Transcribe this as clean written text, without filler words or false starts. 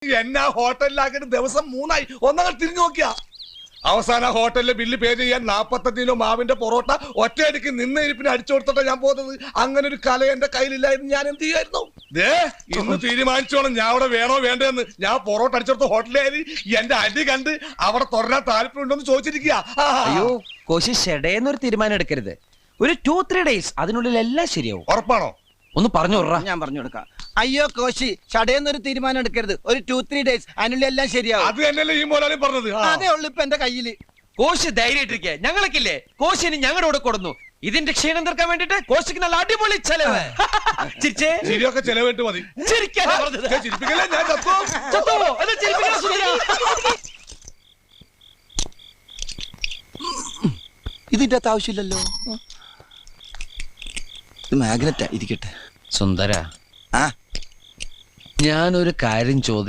എന്നെ ഹോട്ടലിലാക്കിയിട്ട് ദിവസം 3 ആയി. ഒന്നങ്ങൾ തിരിഞ്ഞു നോക്കിയാ അവസാന ഹോട്ടലിലെ ബില്ല് പേ ചെയ്യാൻ 45 കിലോ മാവിന്റെ പൊറോട്ട ഒറ്റയടിക്ക് നിന്ന് ഇരിപ്പിന് അടിച്ചു കൊടുത്തിട്ടാ ഞാൻ പോകുന്നത്. അങ്ങനെ ഒരു കല എന്റെ കയ്യിലില്ലായിരുന്നു. ഞാൻ എന്ത് ചെയ്യായിരുന്നു? ഇന്ന് തീരുമാനിച്ചോണം ഞാൻ അവിടെ വേണോ വേണ്ടെന്ന്. ഞാൻ പൊറോട്ട അടിച്ചെടുത്ത ഹോട്ടലിൽ എന്റെ അടി കണ്ട് അവിടെ തുടരാൻ താല്പര്യമുണ്ടോന്ന് ചോദിച്ചിരിക്കുക. അയ്യോ കോശി ഷെഡേന്നൊരു തീരുമാനം എടുക്കരുത്. ഒരു 2-3 ഡേയ്സ് അതിനുള്ളിൽ എല്ലാം ശരിയാവും. ഉറപ്പാണോ? ഒന്ന് പറഞ്ഞു വിടറാ. ഞാൻ പറഞ്ഞു കൊടുക്കാം. അയ്യോ കോശി ഷടേന്നൊരു തീരുമാനം എടുക്കരുത്. ഒരു 2-3 ഡേയ്സ് അതിനുള്ളിൽ എല്ലാം ശരിയാവും. അത് തന്നെയല്ലേ ഈ മോലാലും പറഞ്ഞത്. അതേ ഉള്ളു ഇപ്പൊ എന്റെ കയ്യില്. കോശി ധൈര്യമായിട്ടിരിക്കുക. ഞങ്ങൾക്കില്ലേ കോശിന് ഞങ്ങളുടെ കൂടെ കൊടുന്നു. ഇതിന്റെ ക്ഷീണം തീർക്കാൻ വേണ്ടിട്ട് കോശിക്ക് നല്ല അടിപൊളി ചെലവ്. ചിരിച്ചേ ശരിയൊക്കെ ചെലവിട്ട് മതി. ചിരിപ്പിക്കല്ലേ ഞാൻ ഇതിന്റെ ആവശ്യമില്ലല്ലോ. ഇത് മാഗ്നറ്റാ ഇരിക്കട്ടെ. സുന്ദര ഞാനൊരു കാര്യം